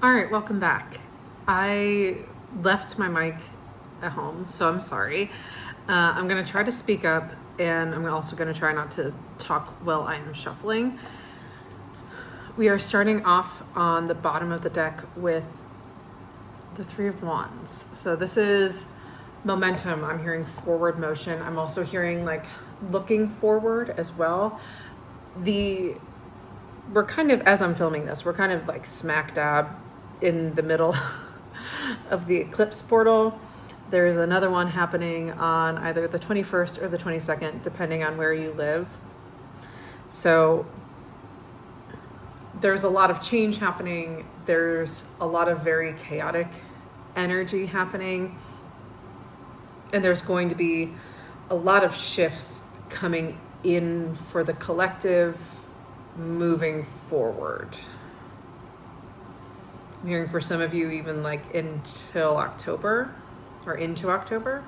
All right, welcome back. I left my mic at home, so I'm sorry. I'm going to try to speak up, and I'm also going to try not to talk while I am shuffling. We are starting off on the bottom of the deck with the Three of Wands. So this is momentum. I'm hearing forward motion. I'm also hearing like looking forward as well. We're kind of, as I'm filming this, we're kind of like smack dab in the middle of the eclipse portal. There's another one happening on either the 21st or the 22nd, depending on where you live. So there's a lot of change happening. There's a lot of very chaotic energy happening. And there's going to be a lot of shifts coming in for the collective moving forward. I'm hearing for some of you even like until October or into October.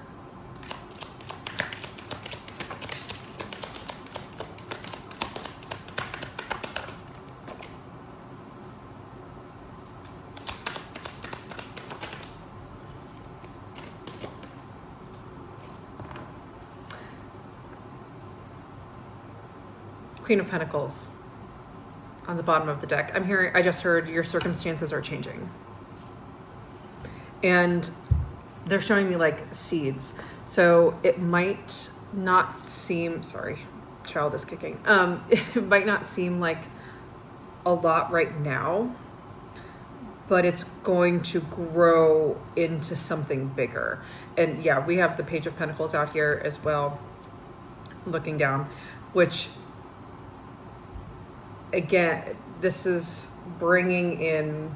Queen of Pentacles on the bottom of the deck. I just heard your circumstances are changing. And they're showing me like seeds. So it might not seem, sorry, child is kicking. It might not seem like a lot right now, but it's going to grow into something bigger. And yeah, we have the Page of Pentacles out here as well, looking down, which again, this is bringing in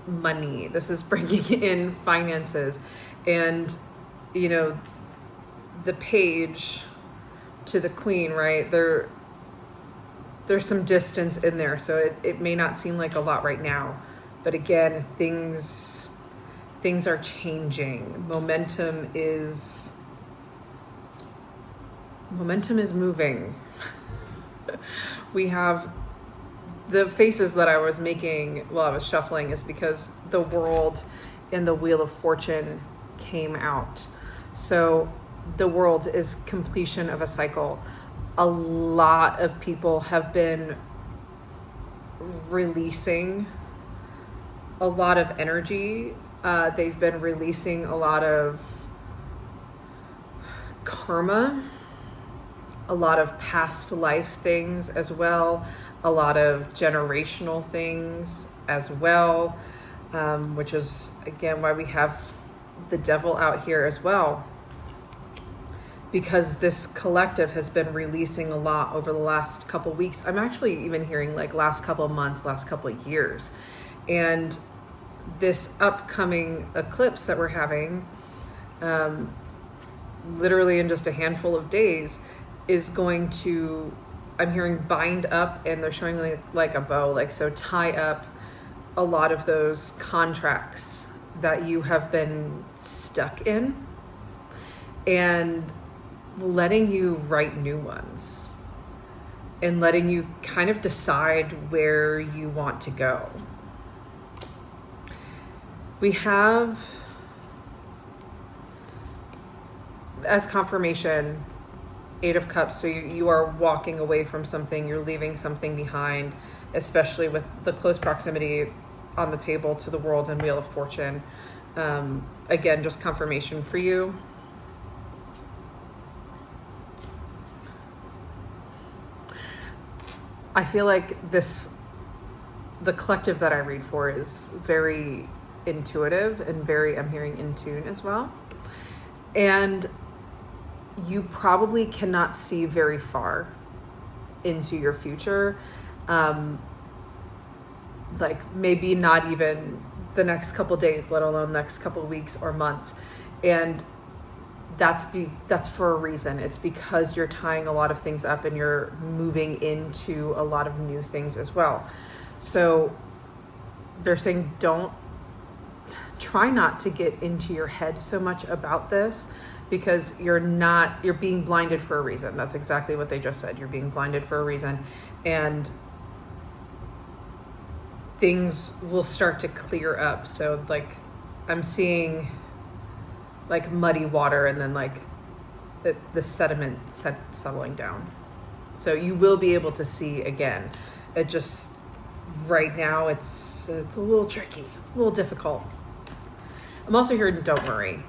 money. This is bringing in finances. And, you know, the page to the queen, right? There's some distance in there. So it may not seem like a lot right now. But again, things are changing. Momentum is moving. We have the faces that I was making while I was shuffling is because the World and the Wheel of Fortune came out. So the World is completion of a cycle. A lot of people have been releasing a lot of energy. They've been releasing a lot of karma, a lot of past life things as well, a lot of generational things as well, which is again why we have the devil out here as well, because this collective has been releasing a lot over the last couple weeks. I'm actually even hearing like last couple months, last couple of years. And this upcoming eclipse that we're having, literally in just a handful of days, is going to, I'm hearing bind up, and they're showing like a bow, like, so tie up a lot of those contracts that you have been stuck in and letting you write new ones and letting you kind of decide where you want to go. We have, as confirmation, Eight of Cups. So you are walking away from something, you're leaving something behind, especially with the close proximity on the table to the World and Wheel of Fortune. Again, just confirmation for you. I feel like the collective that I read for is very intuitive and very, I'm hearing in tune as well. And you probably cannot see very far into your future. Like maybe not even the next couple days, let alone next couple weeks or months. And that's for a reason. It's because you're tying a lot of things up and you're moving into a lot of new things as well. So they're saying try not to get into your head so much about this, because you're being blinded for a reason. That's exactly what they just said. You're being blinded for a reason. And things will start to clear up. So like I'm seeing like muddy water and then like the sediment settling down. So you will be able to see again. It just, right now it's a little tricky, a little difficult. I'm also hearing don't worry.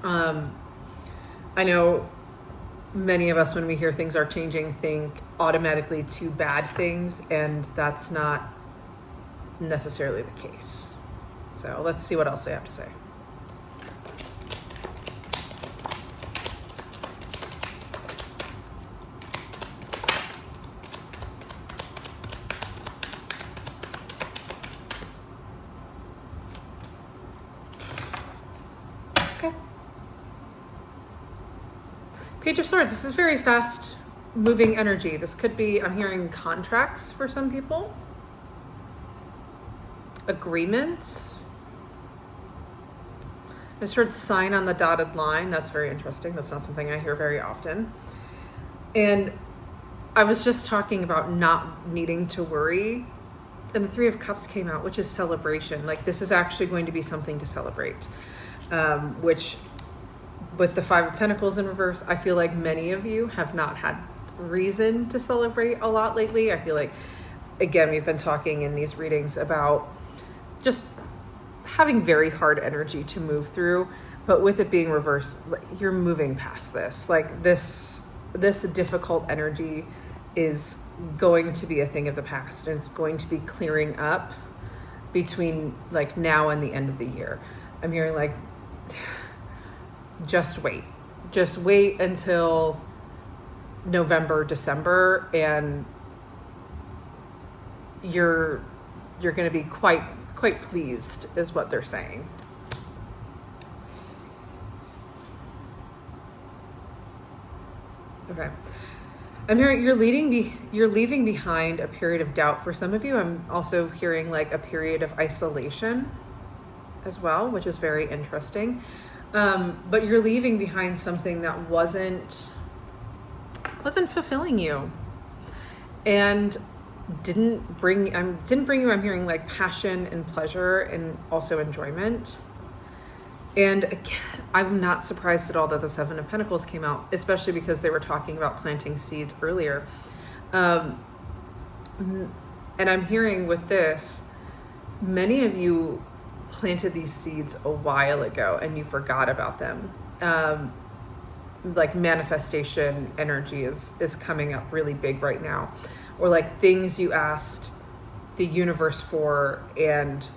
I know many of us, when we hear things are changing, think automatically to bad things, and that's not necessarily the case. So let's see what else they have to say. Okay. Page of Swords. This is very fast moving energy. This could be, I'm hearing contracts for some people. Agreements. I just heard sign on the dotted line. That's very interesting. That's not something I hear very often. And I was just talking about not needing to worry. And the Three of Cups came out, which is celebration. Like this is actually going to be something to celebrate. Which with the Five of Pentacles in reverse, I feel like many of you have not had reason to celebrate a lot lately. I feel like, again, we've been talking in these readings about just having very hard energy to move through, but with it being reversed, you're moving past this. Like this difficult energy is going to be a thing of the past, and it's going to be clearing up between like now and the end of the year. I'm hearing like, just wait until November, December, and you're going to be quite pleased, is what they're saying. Okay. I'm hearing you're leaving behind a period of doubt for some of you. I'm also hearing like a period of isolation as well, which is very interesting. But you're leaving behind something that wasn't fulfilling you, and didn't bring you, I'm hearing like passion and pleasure and also enjoyment. And again, I'm not surprised at all that the Seven of Pentacles came out, especially because they were talking about planting seeds earlier. And I'm hearing with this, many of you planted these seeds a while ago and you forgot about them. Like manifestation energy is coming up really big right now, or like things you asked the universe for and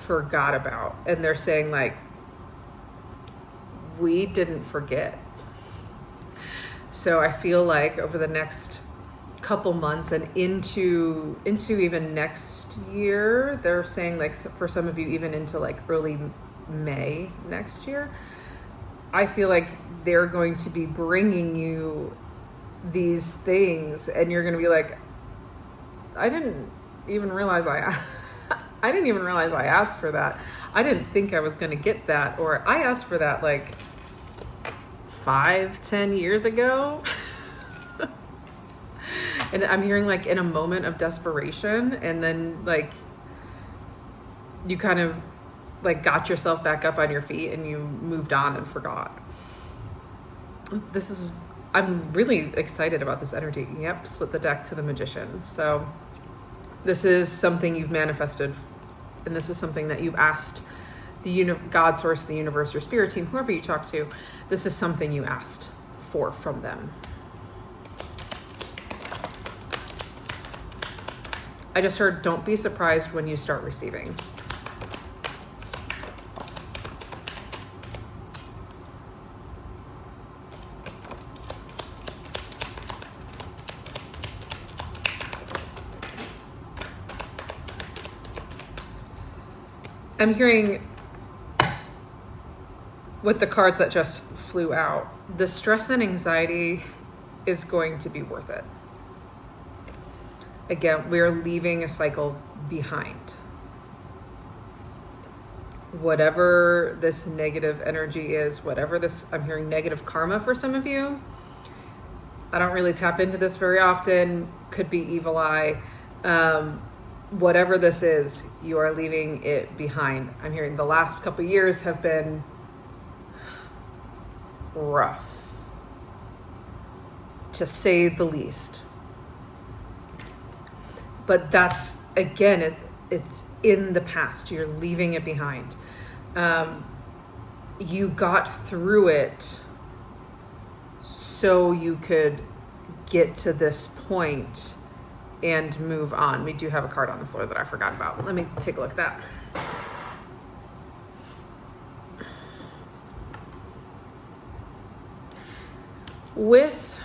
forgot about, and they're saying like, we didn't forget. So I feel like over the next couple months and into even next year, they're saying like for some of you even into like early May next year, I feel like they're going to be bringing you these things, and you're going to be like, I didn't even realize I asked for that. I didn't think I was going to get that, or I asked for that like 5-10 years ago. And I'm hearing like in a moment of desperation, and then like you kind of like got yourself back up on your feet and you moved on and forgot. I'm really excited about this energy. Yep, split the deck to the Magician. So this is something you've manifested, and this is something that you've asked the God, source, the universe, your spirit team, whoever you talk to. This is something you asked for from them. I just heard, don't be surprised when you start receiving. I'm hearing with the cards that just flew out, the stress and anxiety is going to be worth it. Again, we're leaving a cycle behind. Whatever this negative energy is, whatever this, I'm hearing negative karma for some of you. I don't really tap into this very often. Could be evil eye. whatever this is, you are leaving it behind. I'm hearing the last couple of years have been rough, to say the least. But that's, again, it's in the past. You're leaving it behind. You got through it so you could get to this point and move on. We do have a card on the floor that I forgot about. Let me take a look at that. With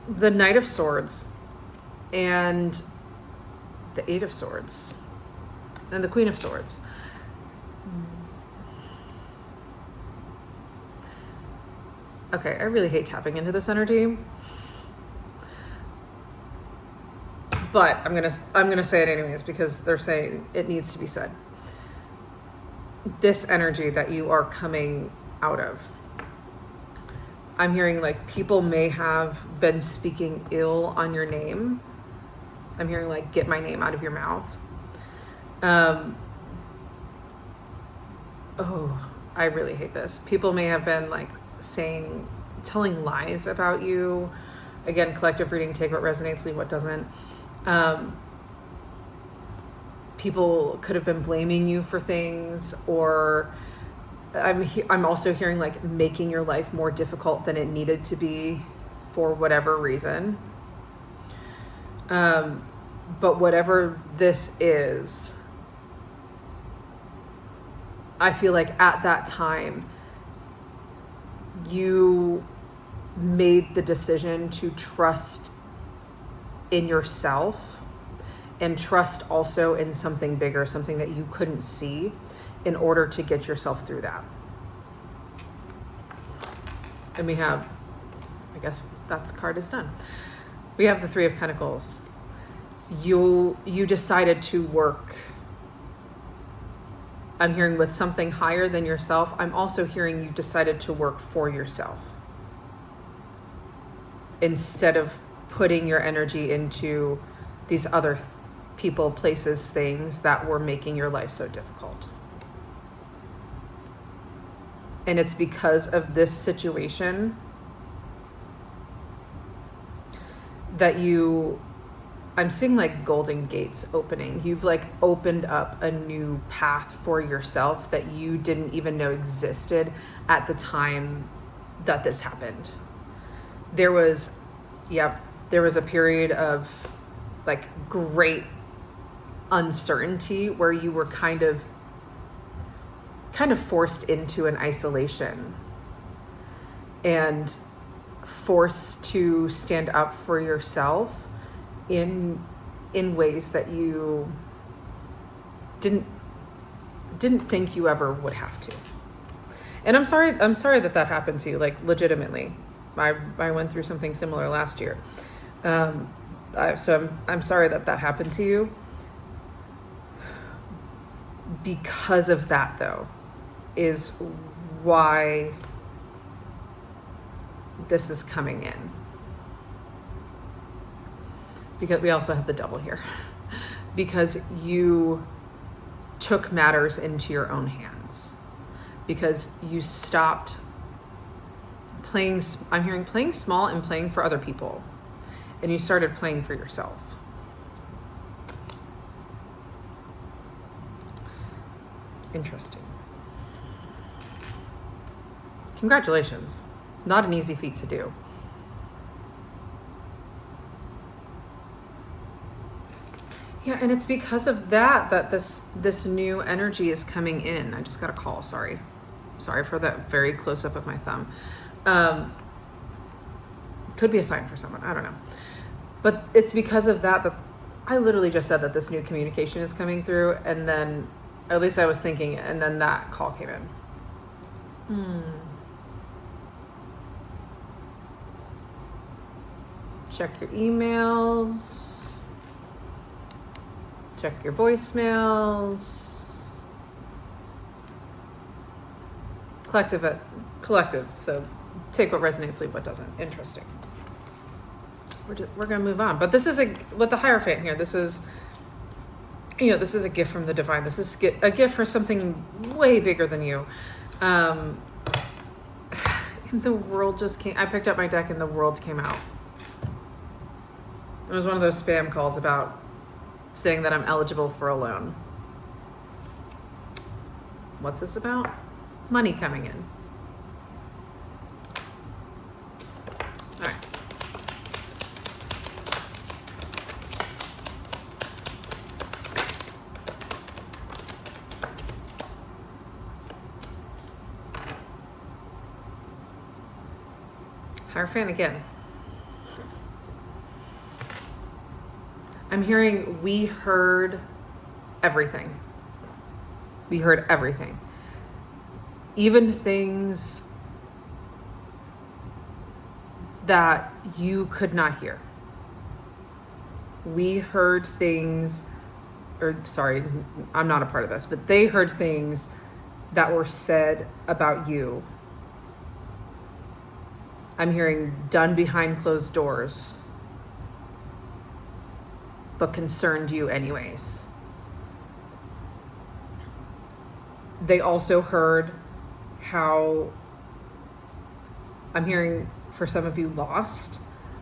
the Knight of Swords and the Eight of Swords and the Queen of Swords, okay, I really hate tapping into this energy, but I'm gonna say it anyways because they're saying it needs to be said. This energy that you are coming out of, I'm hearing like people may have been speaking ill on your name. I'm hearing like, get my name out of your mouth. Oh, I really hate this. People may have been like telling lies about you. Again, collective reading, take what resonates, leave what doesn't. People could have been blaming you for things, or I'm also hearing like making your life more difficult than it needed to be for whatever reason. But whatever this is, I feel like at that time you made the decision to trust in yourself and trust also in something bigger, something that you couldn't see, in order to get yourself through that. And we have, I guess that's card is done. We have the Three of Pentacles. You decided to work. I'm hearing with something higher than yourself. I'm also hearing you decided to work for yourself instead of putting your energy into these other people, places, things that were making your life so difficult. And it's because of this situation that I'm seeing like golden gates opening. You've like opened up a new path for yourself that you didn't even know existed at the time that this happened. There was a period of like great uncertainty where you were kind of forced into an isolation and forced to stand up for yourself in ways that you didn't think you ever would have to. And I'm sorry that happened to you, like legitimately. I went through something similar last year. So I'm sorry that happened to you. Because of that, though, is why this is coming in. Because we also have the Devil here. Because you took matters into your own hands. Because you stopped playing, I'm hearing playing small and playing for other people. And you started playing for yourself. Interesting. Congratulations. Not an easy feat to do. Yeah, and it's because of that this new energy is coming in. I just got a call, sorry. Sorry for that very close up of my thumb. Could be a sign for someone, I don't know. But it's because of that I literally just said that this new communication is coming through, and then, or at least I was thinking, and then that call came in. Check your emails. Check your voicemails. Collective, so take what resonates, leave what doesn't. Interesting. we're going to move on. But this is with the Hierophant here, this is, this is a gift from the divine. This is a gift for something way bigger than you. The world just came. I picked up my deck and the world came out. It was one of those spam calls about saying that I'm eligible for a loan. What's this about? Money coming in. All right. Hierophant again. I'm hearing we heard everything. We heard everything. Even things that you could not hear. We heard things, I'm not a part of this, but they heard things that were said about you. I'm hearing done behind closed doors, but concerned you anyways. They also heard how, I'm hearing for some of you lost,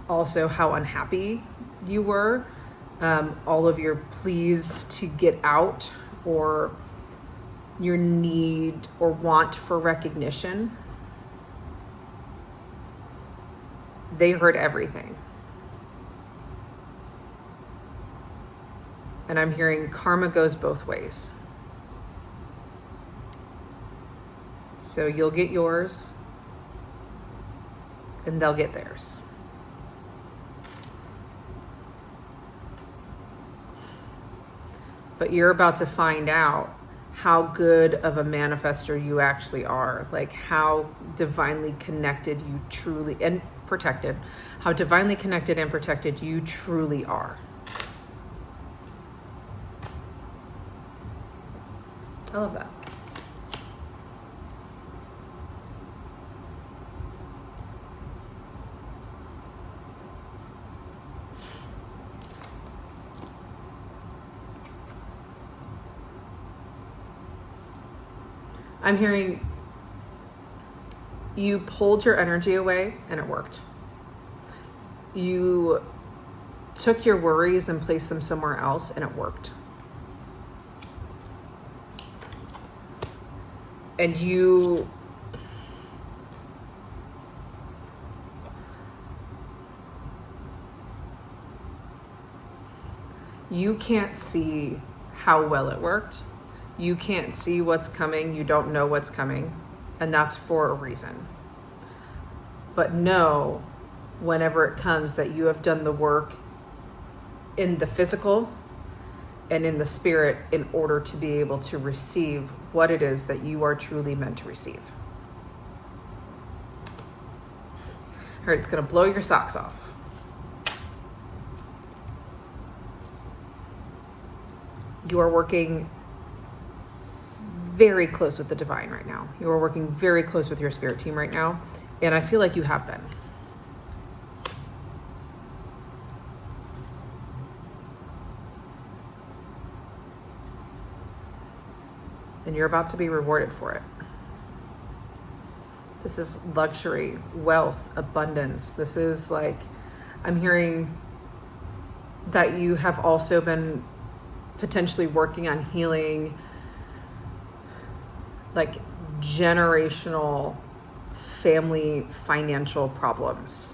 also how unhappy you were, all of your pleas to get out or your need or want for recognition. They heard everything. And I'm hearing karma goes both ways. So you'll get yours and they'll get theirs. But you're about to find out how good of a manifester you actually are, like how divinely connected you truly, and protected, how divinely connected and protected you truly are. I love that. I'm hearing you pulled your energy away and it worked. You took your worries and placed them somewhere else and it worked. And you can't see how well it worked. You can't see what's coming. You don't know what's coming. And that's for a reason. But know, whenever it comes, that you have done the work in the physical and in the spirit in order to be able to receive what it is that you are truly meant to receive. I heard it's going to blow your socks off. You are working very close with the divine right now. You are working very close with your spirit team right now. And I feel like you have been. And you're about to be rewarded for it. This is luxury, wealth, abundance. This is like, I'm hearing that you have also been potentially working on healing like generational family financial problems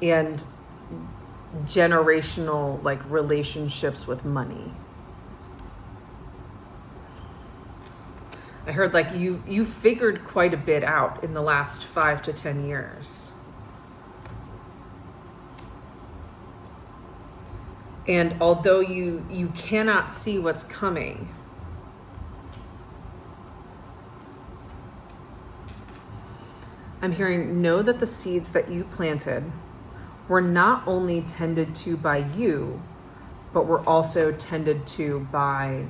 and generational like relationships with money. I heard like you figured quite a bit out in the last 5 to 10 years. And although you cannot see what's coming, I'm hearing, know that the seeds that you planted were not only tended to by you, but were also tended to by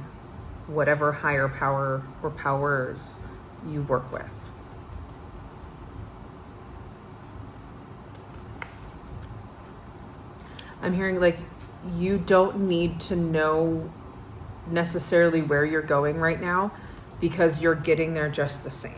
whatever higher power or powers you work with. I'm hearing like you don't need to know necessarily where you're going right now because you're getting there just the same.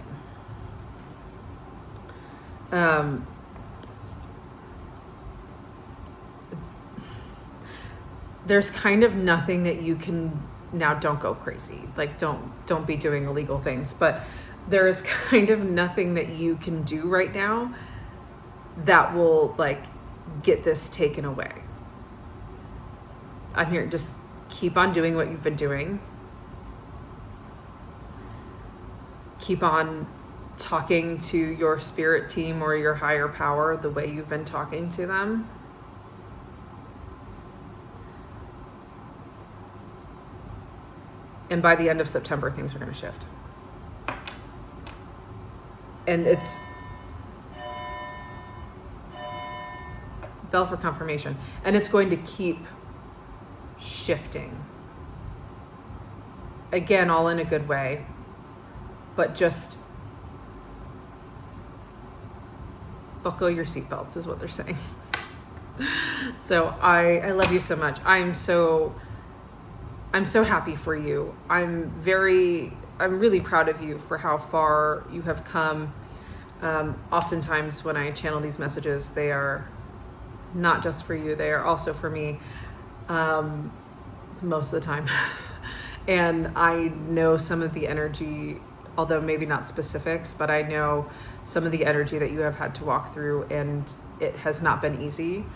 There's kind of nothing that you can now. Don't go crazy. Like don't be doing illegal things, but there is kind of nothing that you can do right now that will like get this taken away. I'm here, just keep on doing what you've been doing. Keep on talking to your spirit team or your higher power the way you've been talking to them. And by the end of September, things are going to shift. And it's bell for confirmation. And it's going to keep shifting. Again, all in a good way. But just buckle your seatbelts is what they're saying. So I love you so much. I'm so happy for you. I'm really proud of you for how far you have come. Oftentimes when I channel these messages, they are not just for you, they are also for me, most of the time. And I know some of the energy, although maybe not specifics, but I know some of the energy that you have had to walk through, and it has not been easy.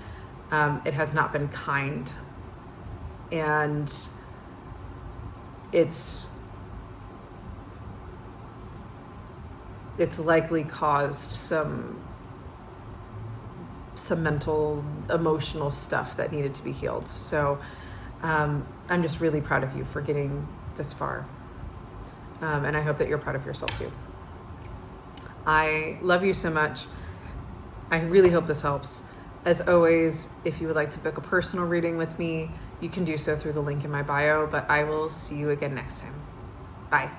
It has not been kind. And it's likely caused some mental, emotional stuff that needed to be healed. So I'm just really proud of you for getting this far. And I hope that you're proud of yourself too. I love you so much. I really hope this helps. As always, if you would like to book a personal reading with me, you can do so through the link in my bio, but I will see you again next time. Bye.